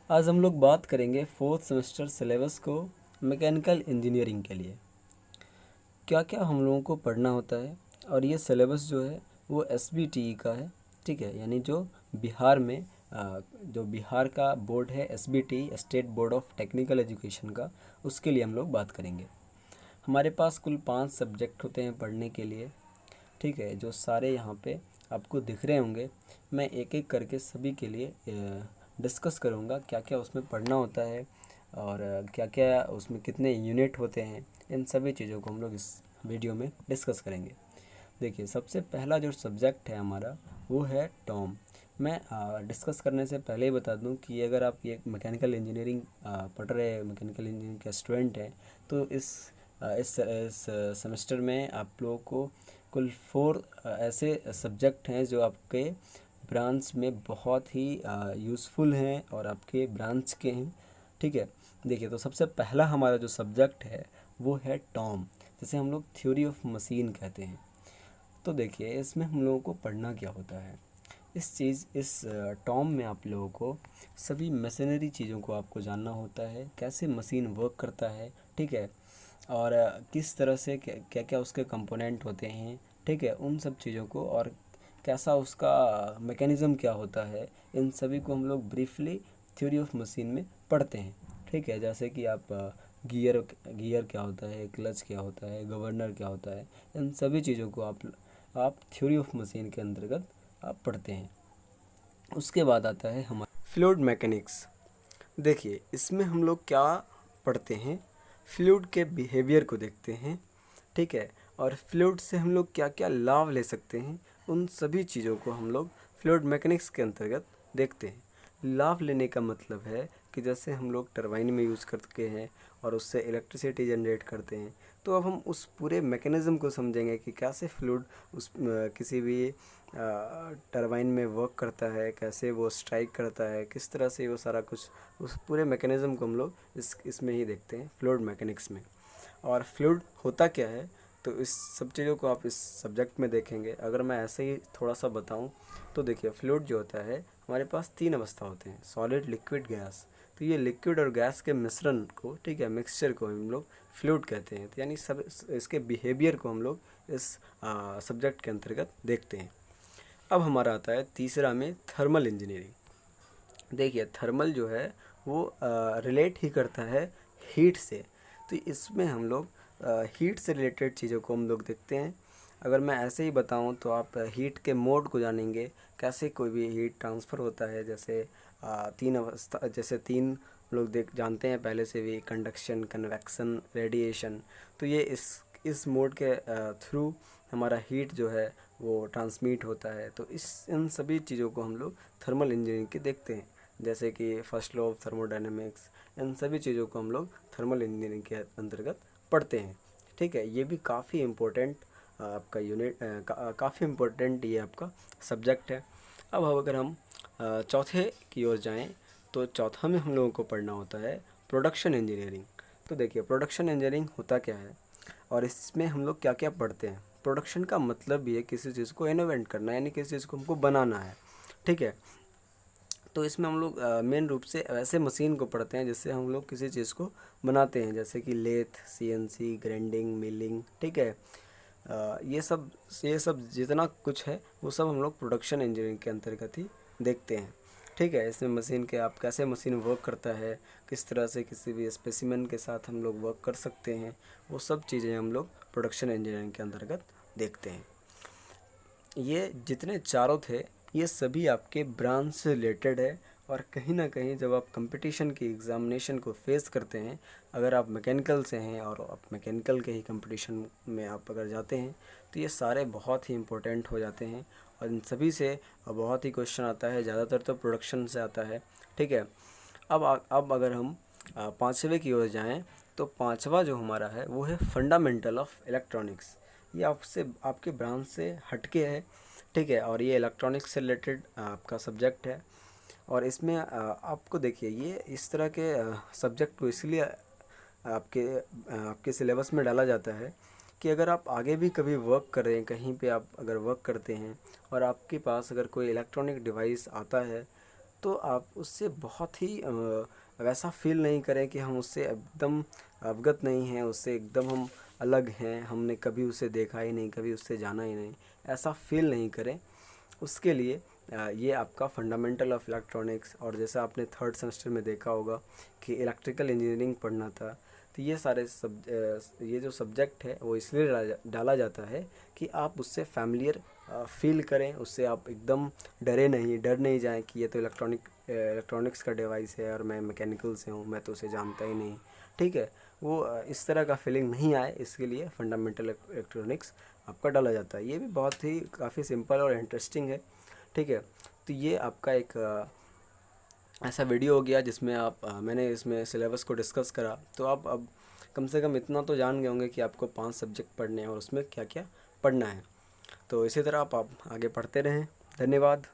आज हम लोग बात करेंगे फोर्थ सेमेस्टर सिलेबस को मैकेनिकल इंजीनियरिंग के लिए क्या क्या हम लोगों को पढ़ना होता है। और ये सिलेबस जो है वो SBTE का है, ठीक है, यानी जो बिहार में जो बिहार का बोर्ड है SBTE, state board of technical education का, उसके लिए हम लोग बात करेंगे। हमारे पास कुल 5 सब्जेक्ट होते हैं पढ़ने के लिए, ठीक है, जो सारे यहाँ पे आपको दिख रहे होंगे। मैं एक एक करके सभी के लिए डिस्कस करूँगा क्या क्या उसमें पढ़ना होता है और क्या क्या उसमें कितने यूनिट होते हैं। इन सभी चीज़ों को हम लोग इस वीडियो में डिस्कस करेंगे। देखिए, सबसे पहला जो सब्जेक्ट है हमारा वो है टॉम। मैं डिस्कस करने से पहले ही बता दूं कि अगर आप ये मैकेनिकल इंजीनियरिंग पढ़ रहे हैं, मैकेनिकल इंजीनियरिंग के स्टूडेंट हैं, तो इस सेमेस्टर में आप लोगों को कुल 4 ऐसे सब्जेक्ट हैं जो आपके ब्रांच में बहुत ही यूज़फुल हैं और आपके ब्रांच के हैं, ठीक है। देखिए, तो सबसे पहला हमारा जो सब्जेक्ट है वो है टॉम, जिसे हम लोग थ्योरी ऑफ मशीन कहते हैं। तो देखिए, इसमें हम लोगों को पढ़ना क्या होता है। इस टॉम में आप लोगों को सभी मशीनरी चीज़ों को आपको जानना होता है, कैसे मशीन वर्क करता है, ठीक है, और किस तरह से क्या क्या उसके कंपोनेंट होते हैं, ठीक है, उन सब चीज़ों को, और कैसा उसका मैकेनिज़्म क्या होता है, इन सभी को हम लोग ब्रीफली थ्योरी ऑफ मशीन में पढ़ते हैं, ठीक है। जैसे कि आप गियर गियर क्या होता है, क्लच क्या होता है, गवर्नर क्या होता है, इन सभी चीज़ों को आप थ्योरी ऑफ मशीन के अंतर्गत आप पढ़ते हैं। उसके बाद आता है हमारा फ्लूइड मैकेनिक्स। देखिए, इसमें हम लोग क्या पढ़ते हैं, फ्लूइड के बिहेवियर को देखते हैं, ठीक है, और फ्लूइड से हम लोग क्या क्या लाभ ले सकते हैं, उन सभी चीज़ों को हम लोग फ्लूइड मैकेनिक्स के अंतर्गत देखते हैं। लाभ लेने का मतलब है कि जैसे हम लोग टरबाइन में यूज़ करते हैं और उससे इलेक्ट्रिसिटी जनरेट करते हैं, तो अब हम उस पूरे मैकेनिज़्म को समझेंगे कि कैसे फ्लूइड किसी भी टरबाइन में वर्क करता है, कैसे वो स्ट्राइक करता है, किस तरह से वो सारा कुछ, उस पूरे मैकेनिज़्म को हम लोग इसमें ही देखते हैं, फ्लूइड मैकेनिक्स में। और फ्लूइड होता क्या है, तो इस सब चीज़ों को आप इस सब्जेक्ट में देखेंगे। अगर मैं ऐसे ही थोड़ा सा बताऊं, तो देखिए, फ्लूइड जो होता है, हमारे पास 3 अवस्था होते हैं, सॉलिड, लिक्विड, गैस। तो ये लिक्विड और गैस के मिश्रण को, ठीक है, मिक्सचर को हम लोग फ्लूइड कहते हैं। तो यानी सब इसके बिहेवियर को हम लोग इस सब्जेक्ट के अंतर्गत देखते हैं। अब हमारा आता है तीसरा में थर्मल इंजीनियरिंग। देखिए, थर्मल जो है वो रिलेट ही करता है हीट से। तो इसमें हम लोग हीट से रिलेटेड चीज़ों को हम लोग देखते हैं। अगर मैं ऐसे ही बताऊं तो आप हीट के मोड को जानेंगे, कैसे कोई भी हीट ट्रांसफ़र होता है। जैसे 3 अवस्था, जैसे 3 लोग देख जानते हैं पहले से भी, कंडक्शन, कन्वेक्शन, रेडिएशन। तो ये इस मोड के थ्रू हमारा हीट जो है वो ट्रांसमिट होता है। तो इन सभी चीज़ों को हम लोग थर्मल इंजीनियरिंग के देखते हैं, जैसे कि फर्स्ट लॉ ऑफ थर्मोडायनेमिक्स। इन सभी चीज़ों को हम लोग थर्मल इंजीनियरिंग के अंतर्गत पढ़ते हैं, ठीक है। ये भी काफ़ी इम्पोर्टेंट आपका यूनिट, काफ़ी इम्पोर्टेंट ये आपका सब्जेक्ट है। अब अगर हम चौथे की ओर जाएं, तो चौथा में हम लोगों को पढ़ना होता है प्रोडक्शन इंजीनियरिंग। तो देखिए, प्रोडक्शन इंजीनियरिंग होता क्या है और इसमें हम लोग क्या क्या पढ़ते हैं। प्रोडक्शन का मतलब भी है किसी चीज़ को इनोवेट करना, यानी किसी चीज़ को हमको बनाना है, ठीक है। तो इसमें हम लोग मेन रूप से ऐसे मशीन को पढ़ते हैं जिससे हम लोग किसी चीज़ को बनाते हैं, जैसे कि लेथ, CNC, ग्राइंडिंग, मिलिंग, ठीक है। ये सब जितना कुछ है वो सब हम लोग प्रोडक्शन इंजीनियरिंग के अंतर्गत ही देखते हैं, ठीक है। इसमें मशीन के आप कैसे मशीन वर्क करता है, किस तरह से किसी भी स्पेसिमेन के साथ हम लोग वर्क कर सकते हैं, वो सब चीज़ें हम लोग प्रोडक्शन इंजीनियरिंग के अंतर्गत देखते हैं। ये जितने चारों थे, ये सभी आपके ब्रांच से रिलेटेड है। और कहीं ना कहीं जब आप कंपटीशन की एग्ज़ामिनेशन को फेस करते हैं, अगर आप मैकेनिकल से हैं और आप मैकेनिकल के ही कंपटीशन में आप अगर जाते हैं, तो ये सारे बहुत ही इम्पोर्टेंट हो जाते हैं। और इन सभी से बहुत ही क्वेश्चन आता है, ज़्यादातर तो प्रोडक्शन से आता है, ठीक है। अब अगर हम पाँचवें की ओर जाएँ, तो पाँचवा जो हमारा है वो है फंडामेंटल ऑफ इलेक्ट्रॉनिक्स। ये आपसे आपके ब्रांच से हटके है, ठीक है, और ये इलेक्ट्रॉनिक्स से रिलेटेड आपका सब्जेक्ट है। और इसमें आपको देखिए, ये इस तरह के सब्जेक्ट को इसलिए आपके सिलेबस में डाला जाता है कि अगर आप आगे भी कभी वर्क कर रहे हैं, कहीं पे आप अगर वर्क करते हैं और आपके पास अगर कोई इलेक्ट्रॉनिक डिवाइस आता है, तो आप उससे बहुत ही वैसा फील नहीं करें कि हम उससे एकदम अवगत नहीं हैं, उससे एकदम हम अलग हैं, हमने कभी उसे देखा ही नहीं, कभी उससे जाना ही नहीं, ऐसा फील नहीं करें। उसके लिए ये आपका फंडामेंटल ऑफ इलेक्ट्रॉनिक्स, और जैसा आपने थर्ड सेमेस्टर में देखा होगा कि इलेक्ट्रिकल इंजीनियरिंग पढ़ना था, तो ये सारे ये जो सब्जेक्ट है वो इसलिए डाला जाता है कि आप उससे फैमिलियर फील करें, उससे आप एकदम डर नहीं जाएं कि ये तो इलेक्ट्रॉनिक्स का डिवाइस है और मैं मैकेनिकल से हूँ, मैं तो उसे जानता ही नहीं। ठीक है, वो इस तरह का फीलिंग नहीं आए, इसके लिए फंडामेंटल इलेक्ट्रॉनिक्स आपका डाला जाता है। ये भी बहुत ही काफ़ी सिंपल और इंटरेस्टिंग है। ठीक है, तो ये आपका एक ऐसा वीडियो हो गया जिसमें मैंने इसमें सिलेबस को डिस्कस करा। तो आप अब कम से कम इतना तो जान गए होंगे कि आपको 5 सब्जेक्ट पढ़ने हैं और उसमें क्या क्या पढ़ना है। तो इसी तरह आप आगे पढ़ते रहें। धन्यवाद।